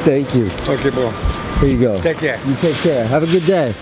Thank you. Okay, bro. Here you go. Take care. You take care. Have a good day.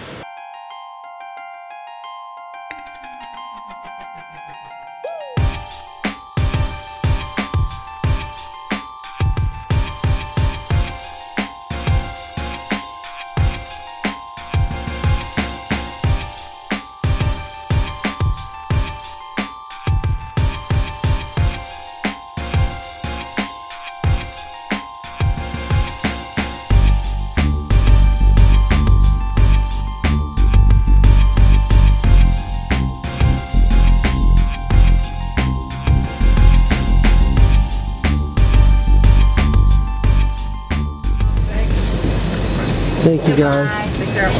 Thank you guys. Take care.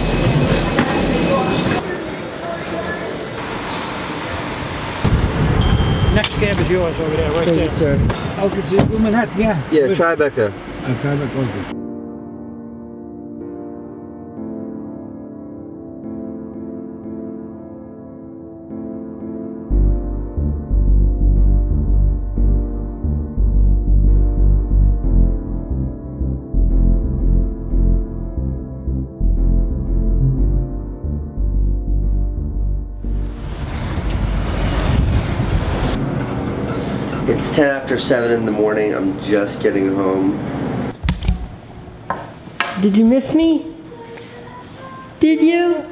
Next cab is yours over there, right Thank there. you, sir. Ook is het Manhattan, yeah. Yeah, Tribeca. Tribeca was good. It's 10 after 7 in the morning. I'm just getting home. Did you miss me? Did you?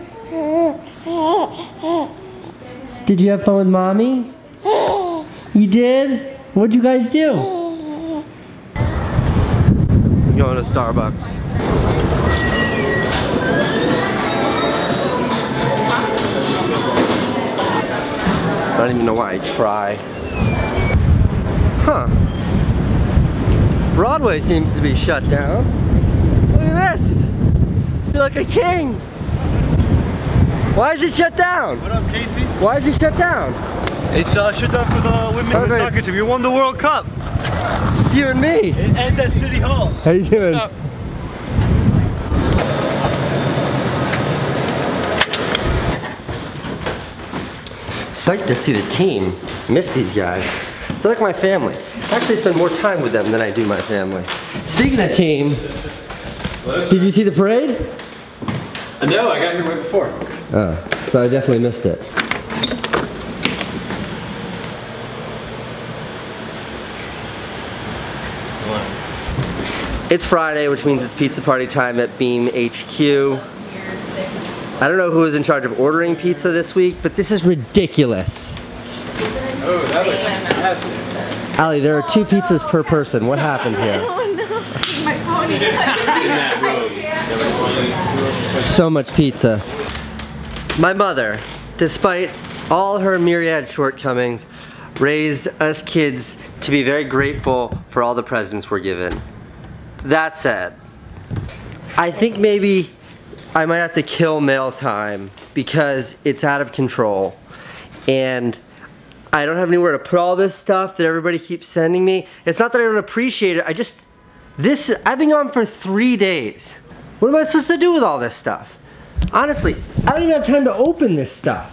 Did you have fun with mommy? You did? What'd you guys do? I'm going to Starbucks. I don't even know why I try. Huh. Broadway seems to be shut down. Look at this. I feel like a king. Why is it shut down? What up, Casey? Why is it shut down? It's shut down for the women's soccer team. You won the World Cup. It's you and me. It ends at City Hall. How you doing? What's up? Psyched to see the team. Miss these guys. They're like my family. I actually spend more time with them than I do my family. Speaking of team, did you see the parade? No, I got here right before. Oh, so I definitely missed it. It's Friday, which means it's pizza party time at Beam HQ. I don't know who was in charge of ordering pizza this week, but this is ridiculous. Oh, that looks fantastic. Allie, there are 2 pizzas per person. What happened here? Oh no, my phone is In that room. So much pizza. My mother, despite all her myriad shortcomings, raised us kids to be very grateful for all the presents we're given. That said, I think maybe I might have to kill mail time because it's out of control and I don't have anywhere to put all this stuff that everybody keeps sending me. It's not that I don't appreciate it, I've been gone for 3 days. What am I supposed to do with all this stuff? Honestly, I don't even have time to open this stuff.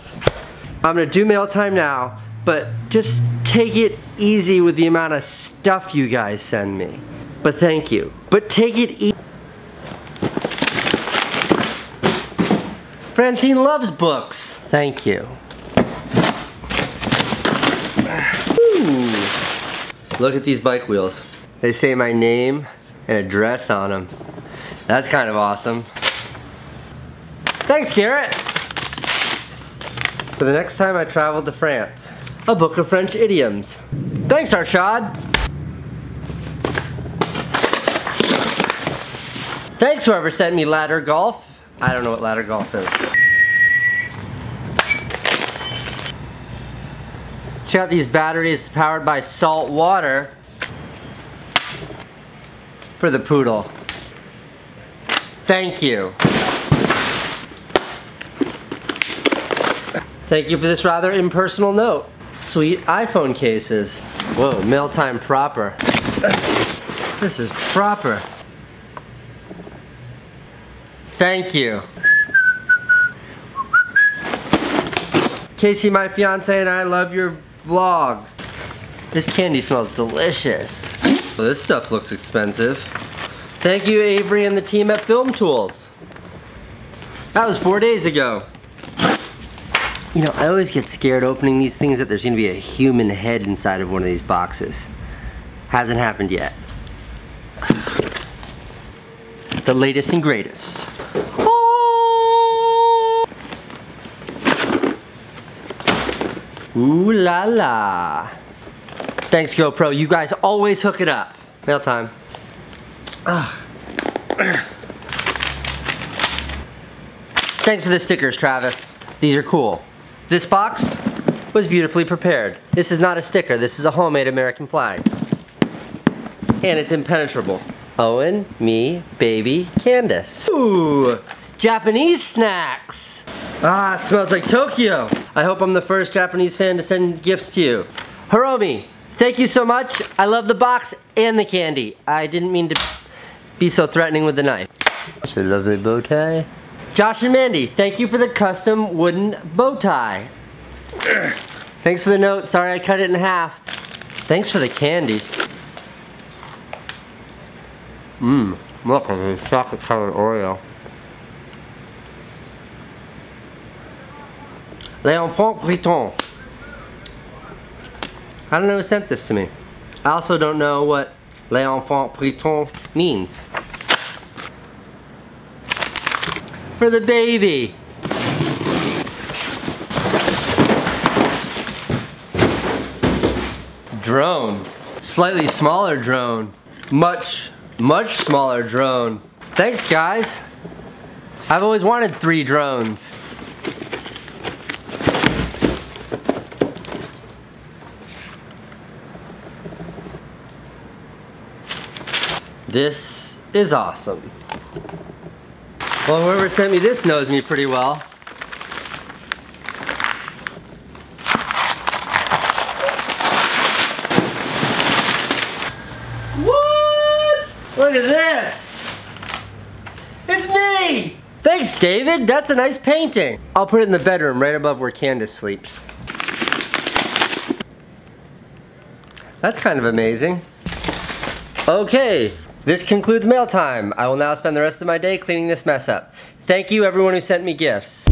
I'm gonna do mail time now, but just take it easy with the amount of stuff you guys send me. But thank you. But take it easy. Francine loves books. Thank you. Ooh. Look at these bike wheels. They say my name and address on them. That's kind of awesome. Thanks, Garrett. For the next time I travel to France, a book of French idioms. Thanks, Arshad. Thanks, whoever sent me ladder golf. I don't know what ladder golf is. Check out these batteries powered by salt water for the poodle. Thank you. Thank you for this rather impersonal note. Sweet iPhone cases. Whoa, mail time proper. This is proper. Thank you. Casey, my fiance, and I love your vlog. This candy smells delicious. Well, this stuff looks expensive. Thank you, Avery and the team at Film Tools. That was 4 days ago. You know, I always get scared opening these things that there's gonna be a human head inside of one of these boxes. Hasn't happened yet. The latest and greatest. Oh! Ooh la la. Thanks GoPro, you guys always hook it up. Mail time. Thanks for the stickers, Travis. These are cool. This box was beautifully prepared. This is not a sticker, this is a homemade American flag. And it's impenetrable. Owen, me, baby, Candace. Ooh, Japanese snacks. Ah, smells like Tokyo. I hope I'm the first Japanese fan to send gifts to you. Hiromi, thank you so much. I love the box and the candy. I didn't mean to be so threatening with the knife. It's a lovely bow tie. Josh and Mandy, thank you for the custom wooden bow tie. Thanks for the note, sorry I cut it in half. Thanks for the candy. Look at this chocolate colored Oreo. Les Enfants Bretons. I don't know who sent this to me. I also don't know what Les Enfants Bretons means. For the baby. Drone. Slightly smaller drone. Much smaller drone. Thanks guys. I've always wanted 3 drones. This is awesome. Well, whoever sent me this knows me pretty well. What? Look at this. It's me. Thanks, David. That's a nice painting. I'll put it in the bedroom right above where Candace sleeps. That's kind of amazing. Okay. This concludes mail time. I will now spend the rest of my day cleaning this mess up. Thank you everyone who sent me gifts.